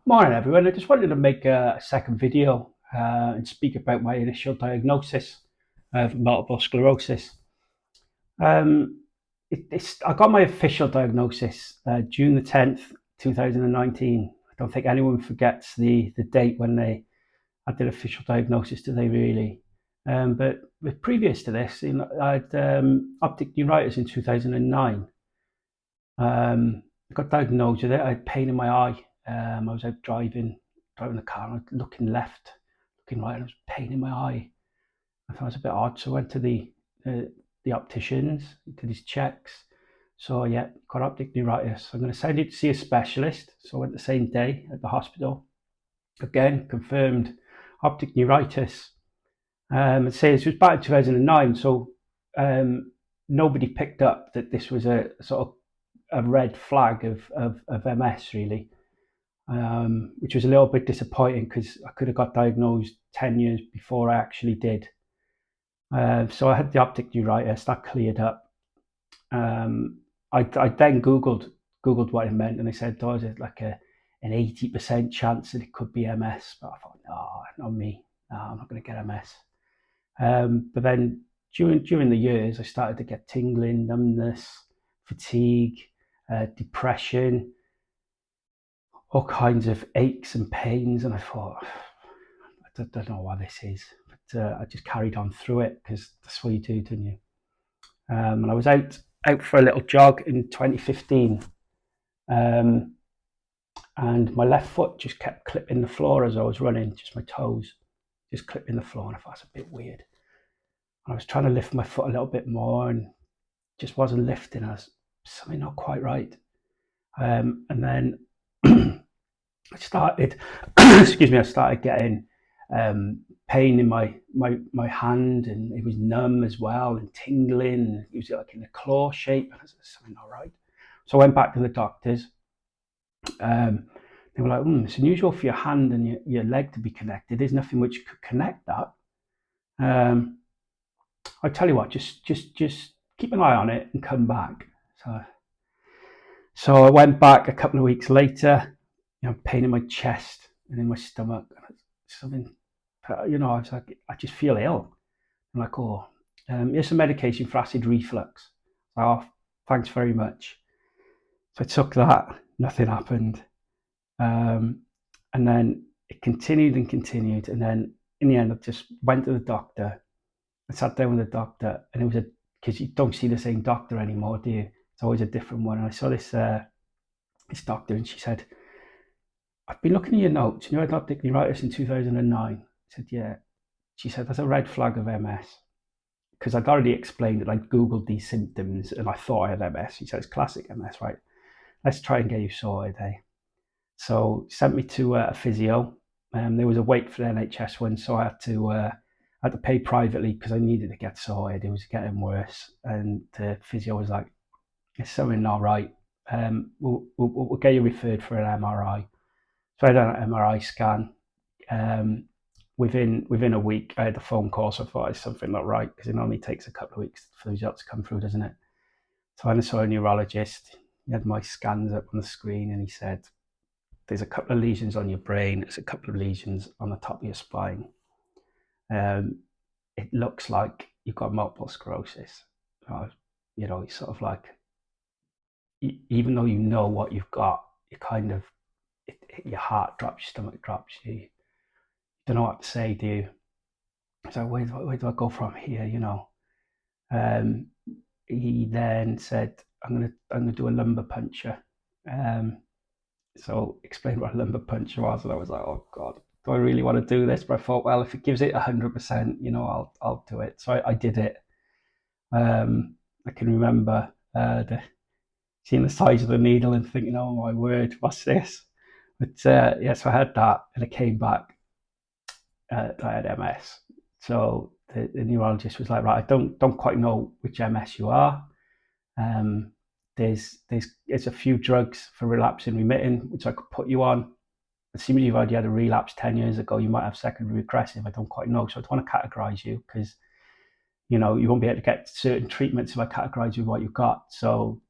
Morning, everyone. I just wanted to make a second video and speak about my initial diagnosis of multiple sclerosis. Um, I got my official diagnosis June the 10th, 2019. I don't think anyone forgets the date when they had their official diagnosis, do they really? But previous to this, I had optic neuritis in 2009. I got diagnosed with it. I had pain in my eye. I was out driving the car, and I was looking left, looking right, and there was pain in my eye. I thought it was a bit odd, so I went to the opticians, did his checks. So yeah, got optic neuritis. I'm going to send you to see a specialist. So I went the same day at the hospital. Again, confirmed optic neuritis. It says it was back in 2009, so nobody picked up that this was a sort of a red flag of MS really, which was a little bit disappointing because I could have got diagnosed 10 years before I actually did. So I had the optic neuritis, that cleared up. I then Googled what it meant, and they said, oh, is it like an 80% chance that it could be MS? But I thought, no, not me. No, I'm not going to get MS. But then during the years, I started to get tingling, numbness, fatigue, depression, all kinds of aches and pains, and I thought, I don't know what this is, but I just carried on through it because that's what you do, don't you? And I was out for a little jog in 2015, and my left foot just kept clipping the floor as I was running, just my toes just clipping the floor, and I thought that's a bit weird. And I was trying to lift my foot a little bit more, and just wasn't lifting. I was something not quite right. And then I started, excuse me, I started getting pain in my hand, and it was numb as well, and tingling. It was like in a claw shape, and I said, something not right. So I went back to the doctors. They were like, it's unusual for your hand and your leg to be connected. There's nothing which could connect that. I tell you what, just keep an eye on it and come back. So I went back a couple of weeks later. Pain in my chest and in my stomach, and something. I was like, I just feel ill. I'm like, oh, here's some medication for acid reflux. Oh, thanks very much. So I took that. Nothing happened. And then it continued and continued, and then in the end, I just went to the doctor. I sat down with the doctor, and it was because you don't see the same doctor anymore, do you? It's always a different one. And I saw this doctor, and she said, I've been looking at your notes, and you had optic neuritis in 2009. I said, yeah. She said, that's a red flag of MS. Because I'd already explained that I'd Googled these symptoms, and I thought I had MS. She said, it's classic MS, right? Let's try and get you sorted, eh? So sent me to a physio. There was a wait for the NHS one, so I had to pay privately because I needed to get sorted. It was getting worse, and the physio was like, "There's something not right. We'll get you referred for an MRI." So I had an MRI scan. Within a week, I had a phone call, so I thought it's something not right because it only takes a couple of weeks for the results to come through, doesn't it? So I saw a neurologist. He had my scans up on the screen, and he said, there's a couple of lesions on your brain, there's a couple of lesions on the top of your spine. It looks like you've got multiple sclerosis. It's sort of like, even though you know what you've got, you kind of, your heart drops, your stomach drops, you don't know what to say, do you? So where do I go from here, He then said, I'm gonna do a lumbar puncture. So explained what a lumbar puncture was, and I was like, oh God, do I really want to do this? But I thought, well, if it gives it 100%, I'll do it. So I did it. I can remember seeing the size of the needle and thinking, oh my word, what's this? But so I had that, and it came back. I had MS. So the neurologist was like, right, I don't quite know which MS you are. There's a few drugs for relapsing remitting, which I could put you on. Assuming you've already had a relapse 10 years ago, you might have secondary regressive. I don't quite know. So I don't want to categorize you because, you won't be able to get certain treatments if I categorize you with what you've got. So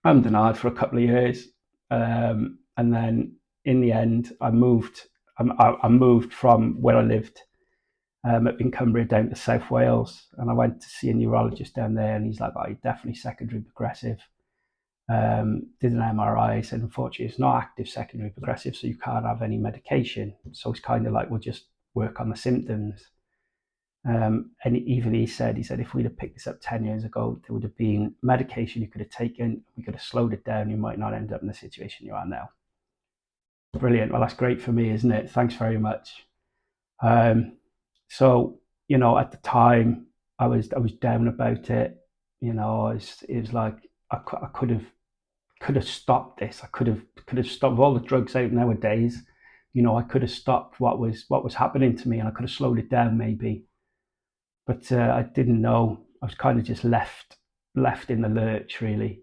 I'm denied for a couple of years. And then in the end, I moved. I moved from where I lived at Cumbria down to South Wales, and I went to see a neurologist down there, and he's like, "Oh, you're definitely secondary progressive." Did an MRI, said unfortunately it's not active secondary progressive, so you can't have any medication. So it's kind of like, we'll just work on the symptoms. And even he said if we'd have picked this up 10 years ago, there would have been medication you could have taken, we could have slowed it down, you might not end up in the situation you are now. Brilliant. Well, that's great for me, isn't it? Thanks very much. So, you know, at the time I was down about it. You know, it was like I could have stopped this. I could have stopped all the drugs out nowadays. You know, I could have stopped what was happening to me, and I could have slowed it down maybe. But I didn't know. I was kind of just left in the lurch, really.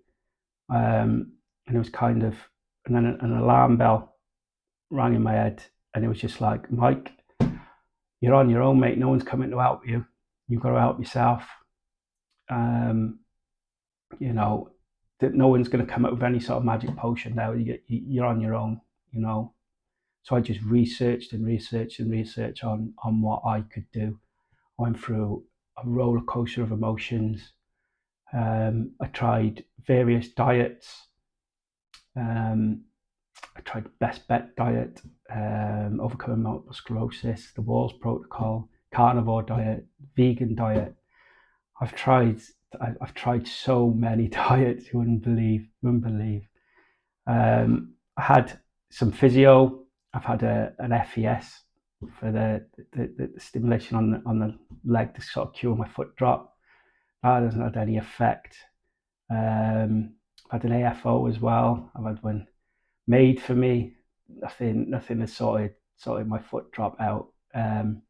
And it was kind of, and then an alarm bell rang in my head, and it was just like, Mike, you're on your own, mate. No one's coming to help you. You've got to help yourself. You know, that no one's going to come up with any sort of magic potion now. You're on your own, you know. So I just researched on what I could do. I went through a roller coaster of emotions. I tried various diets. I tried the Best Bet diet, overcoming multiple sclerosis, the Walls Protocol, carnivore diet, vegan diet. I've tried so many diets you wouldn't believe. I had some physio. I've had an FES for the stimulation on the leg to sort of cure my foot drop. That hasn't had any effect. I've had an AFO as well. I've had one made for me. Nothing has sorted my foot drop out. And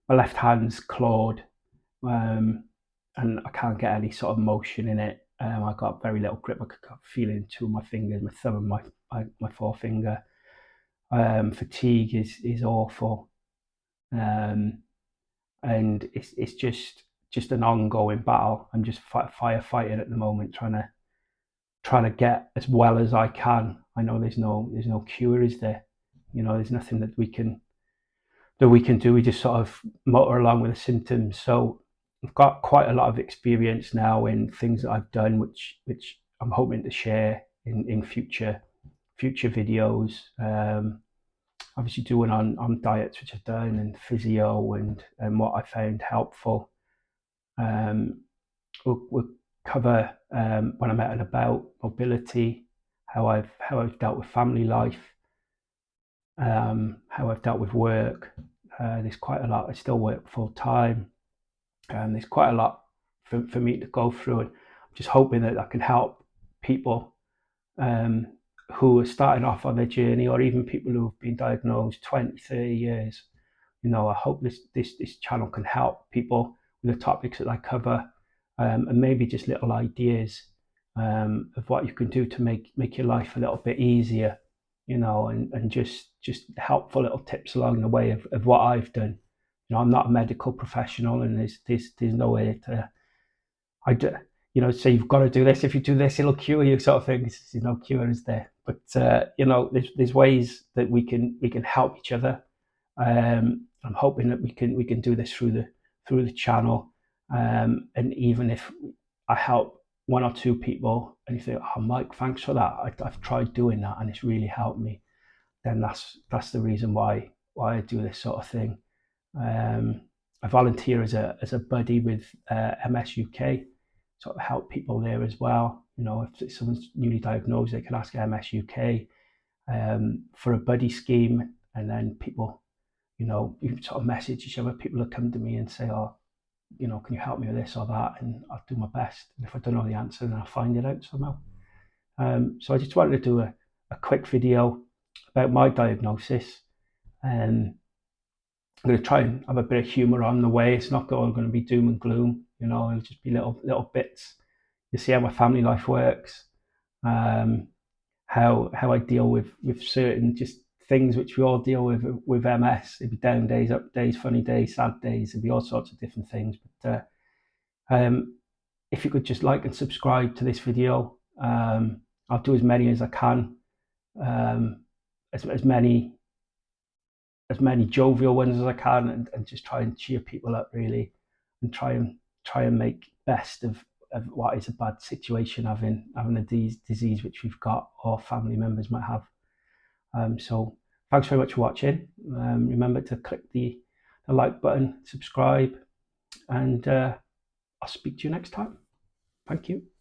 my left hand's clawed, and I can't get any sort of motion in it. I got very little grip. I could feel it in two of my fingers, my thumb and my forefinger. Fatigue is awful, and it's just an ongoing battle. I'm just firefighting at the moment, trying to get as well as I can. I know there's no cure, is there? You know, there's nothing that we can do. We just sort of motor along with the symptoms. So I've got quite a lot of experience now in things that I've done, which I'm hoping to share in future videos. Obviously doing on diets, which I've done, and physio, and what I found helpful. We'll cover when I'm out and about, mobility, how I've dealt with family life, how I've dealt with work. There's quite a lot. I still work full time, and there's quite a lot for me to go through. And I'm just hoping that I can help people who are starting off on their journey, or even people who have been diagnosed 20, 30 years. You know, I hope this channel can help people with the topics that I cover, and maybe just little ideas of what you can do to make your life a little bit easier, you know, and just helpful little tips along the way of what I've done. You know, I'm not a medical professional, and there's no way to you know, say you've got to do this. If you do this, it'll cure you, sort of thing. There's no cure, is there? But you know, there's ways that we can help each other. I'm hoping that we can do this through the channel, and even if I help one or two people, and you think, "Oh, Mike, thanks for that. I've tried doing that, and it's really helped me," then that's the reason why I do this sort of thing. I volunteer as a buddy with MS UK, sort of help people there as well. You know, if someone's newly diagnosed, they can ask MS UK for a buddy scheme, and then people, you know, you sort of message each other. People will come to me and say, "Oh, you know, can you help me with this or that?" And I'll do my best. And if I don't know the answer, then I'll find it out somehow. So I just wanted to do a quick video about my diagnosis. I'm going to try and have a bit of humour on the way. It's not all going to be doom and gloom. You know, it'll just be little bits. You see how my family life works, how I deal with certain just things which we all deal with MS. It'd be down days, up days, funny days, sad days. It'd be all sorts of different things. But if you could just like and subscribe to this video, I'll do as many as I can. as many jovial ones as I can, and just try and cheer people up really, and try and make best of what is a bad situation, having a disease which we've got or family members might have. So thanks very much for watching. Remember to click the like button, subscribe, and I'll speak to you next time. Thank you.